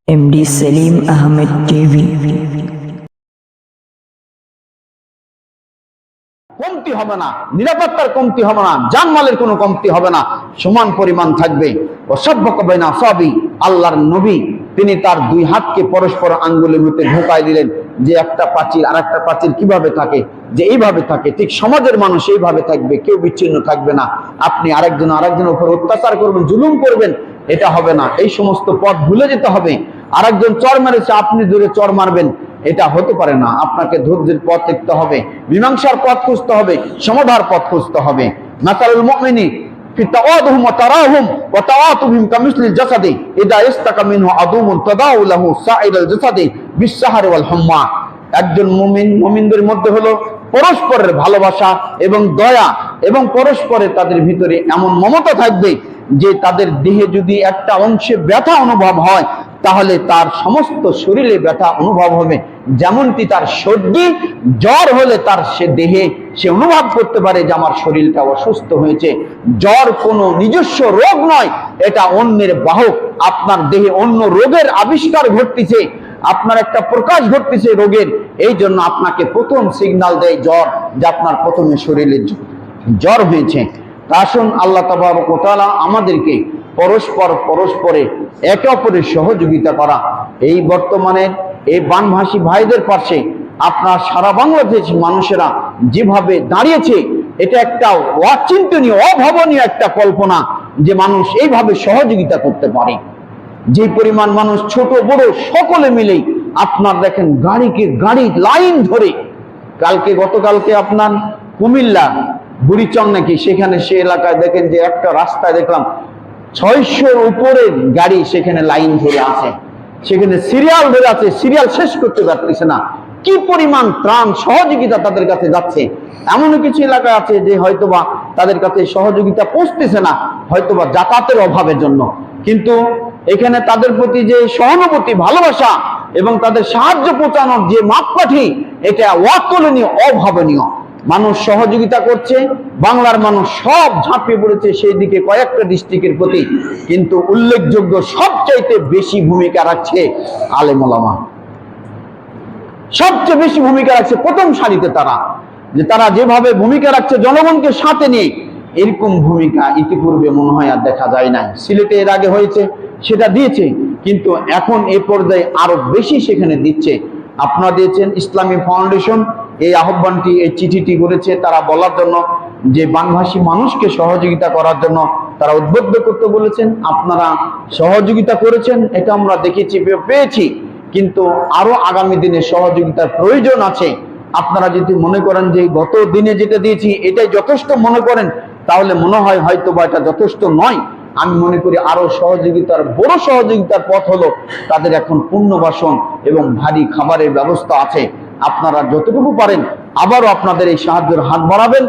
MD Selim Ahmed TV. কমতি হবে না, নিরাপত্তার কমতি হবে না, জানমালের কোনো কমতি হবে না, সমান পরিমাণ থাকবে। আল্লাহর নবী তিনি তার দুই হাতকে পরস্পর আঙ্গুলের মধ্যে ঢোকায় দিলেন, যে একটা প্রাচীর আর একটা প্রাচীর কিভাবে থাকে, যে এইভাবে থাকে, ঠিক সমাজের মানুষ এইভাবে থাকবে, কেউ বিচ্ছিন্ন থাকবে না। আপনি আরেকজনের উপর অত্যাচার করবেন, জুলুম করবেন, এটা হবে না। এই সমস্ত পথ ভুলে যেতে হবে। আরেকজন চর মেরেছে, আপনি দূরে চর মারবেন, এটা হতে পারে না। আপনাকে ধৈর্যের পথ দেখতে হবে, মীমাংসার পথ খুঁজতে হবে, সমাধার পথ খুঁজতে হবে। মাসালুল মুমিনি ফি তাওয়াদুহুম ওয়া তারাহুম ওয়া তাওয়াতুহুম কামিসলিল জাসাদি ইদা ইসতাকা মিনহু আদুমুন তাদাউ লাহু সাইরাল জাসাদি বিসসাহারি ওয়াল হুম্মা। একজন মুমিনদের মধ্যে হলো পরস্পরের ভালোবাসা এবং দয়া, এবং পরস্পরের তাদের ভিতরে এমন মমতা থাকবে যে তাদের দেহে যদি একটা অংশে ব্যথা অনুভব হয়, তাহলে তার সমস্ত শরীরে ব্যথা অনুভব হবে। যেমনটি তার সর্দি জ্বর হলে তার সে দেহে সে অনুভব করতে পারে যে আমার শরীরটা অসুস্থ হয়েছে। জ্বর কোনো নিজস্ব রোগ নয়, এটা অন্যের বাহক। আপনার দেহে অন্য রোগের আবিষ্কার ঘটতেছে, আপনার একটা প্রকাশ ঘটতেছে রোগের, এই জন্য আপনাকে প্রথম সিগন্যাল দেয় জ্বর, যে আপনার প্রথমে শরীরে জ্বর হয়েছে। আসুন আল্লাহ তাবারক ওয়া তাআলা আমাদেরকে পরস্পরে একে অপরের সহযোগিতা করা। এই বর্তমানে এই বানভাসী ভাইদের পাশে আপনার সারা বাংলাদেশ মানুষেরা যেভাবে দাঁড়িয়েছে, এটা একটা অচিন্তনীয়, অভাবনীয় একটা কল্পনা যে মানুষ এইভাবে সহযোগিতা করতে পারে। যে পরিমাণ মানুষ ছোট বড় সকলে মিলেই আপনার দেখেন গাড়ি লাইন ধরে, গতকালকে আপনার কুমিল্লা বুড়িচং নাকি, সেখানে সে এলাকায় দেখেন যে একটা রাস্তায় দেখলাম 600-র উপরে গাড়ি সেখানে লাইন ধরে আছে, সেখানে সিরিয়াল ধরে আছে, সিরিয়াল শেষ করতে পারতেছে না। কি পরিমাণ ত্রাণ সহযোগিতা তাদের কাছে যাচ্ছে। এমন কিছু এলাকা আছে যে হয়তোবা তাদের কাছে সহযোগিতা পৌঁছতেছে না, হয়তোবা যাতায়াতের অভাবের জন্য, কিন্তু এখানে তাদের প্রতি যে সহানুভূতি, ভালোবাসা এবং তাদের সাহায্য পৌঁছানোর যে মাপকাঠি, এটা অতুলনীয়, অভাবনীয়। মানুষ সহযোগিতা করছে, বাংলার মানুষ সব ঝাঁপিয়ে পড়েছে সেই দিকে কয়েকটা ডিস্ট্রিক্টের প্রতি, কিন্তু উল্লেখযোগ্য সবচাইতে বেশি ভূমিকা রাখছে আলেম ওলামা। সবচেয়ে বেশি ভূমিকা রাখছে প্রথম সারিতে তারা যেভাবে ভূমিকা রাখছে জনগণকে সাথে নিয়ে, এরকম ভূমিকা ইতিপূর্বে মনে হয় আর দেখা যায় নাই। সিলেটে এর আগে হয়েছে, সেটা দিয়েছে, কিন্তু এখন এই পর্যায়ে আরো বেশি সেখানে দিচ্ছে। আপনারা দিয়েছেন ইসলামী ফাউন্ডেশন এই আহ্বানটি, এই চিঠিটি করেছে তারা বলার জন্য যে বানভাসী মানুষকে সহযোগিতা করার জন্য তারা উদ্বুদ্ধ করতে বলেছেন। আপনারা সহযোগিতা করেছেন, এটা আমরা দেখেছি, পেয়েছি, কিন্তু আরো আগামী দিনে সহযোগিতার প্রয়োজন আছে। আপনারা যদি মনে করেন যে গত দিনে যেটা দিয়েছি এটাই যথেষ্ট মনে করেন, তাহলে মনে হয় হয়তো বা এটা যথেষ্ট নয়। আমি মনে করি আরো বড় সহযোগিতার পথ হলো তাদের এখন পুনর্বাসন এবং ভারী খাবারের ব্যবস্থা আছে। আপনারা যতটুকু পারেন আবারও আপনাদের এই সাহায্যের হাত বাড়াবেন,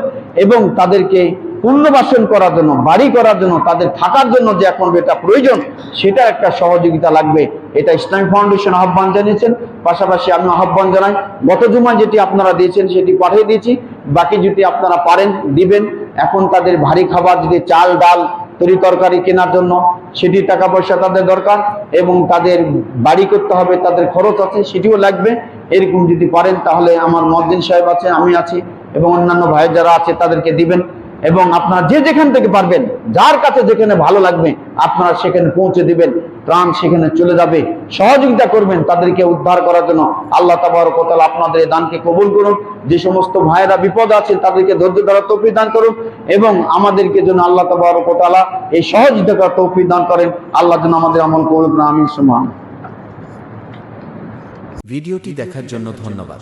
এবং তাদেরকে পুনর্বাসন করার জন্য, বাড়ি করার জন্য, তাদের থাকার জন্য যে এখন এটা প্রয়োজন, সেটা একটা সহযোগিতা লাগবে। এটা ইসলামী ফাউন্ডেশন আহ্বান জানিয়েছেন, পাশাপাশি আমি আহ্বান জানাই, গত জুমায় যেটি আপনারা দিয়েছেন সেটি পাঠিয়ে দিয়েছি, বাকি যদি আপনারা পারেন দিবেন। এখন তাদের ভারী খাবার, যদি চাল ডাল তরি তরকারি কেনার জন্য সেটি টাকা পয়সা তাদের দরকার, এবং তাদের বাড়ি করতে হবে, তাদের খরচ আছে, সেটিও লাগবে। এরকম যদি পারেন তাহলে আমার মুয়াজ্জিন সাহেব আছে, আমি আছি, এবং অন্যান্য ভাই যারা আছে তাদেরকে দিবেন। এবং আপনারা যে যেখান থেকে পারবেন, যার কাছে যেখানে ভালো লাগবে আপনারা সেখানে পৌঁছে দিবেন, ত্রাণ সেখানে চলে যাবে, সহযোগিতা করবেন তাদেরকে উদ্ধার করার জন্য। আল্লাহ তাবারক ওয়া তাআলা আপনাদের এই দানকে কবুল করুন। যে সমস্ত ভাইয়েরা বিপদ আছে তাদেরকে ধৈর্য ধরার তৌফিক দান করুন, এবং আমাদেরকে যেন আল্লাহ তাবারক ওয়া তাআলা এই সহযোগিতা করার তৌফিক দান করেন। আল্লাহ যেন আমাদের আমল কবুল করেন, আমিন সুবহান। ভিডিওটি দেখার জন্য ধন্যবাদ।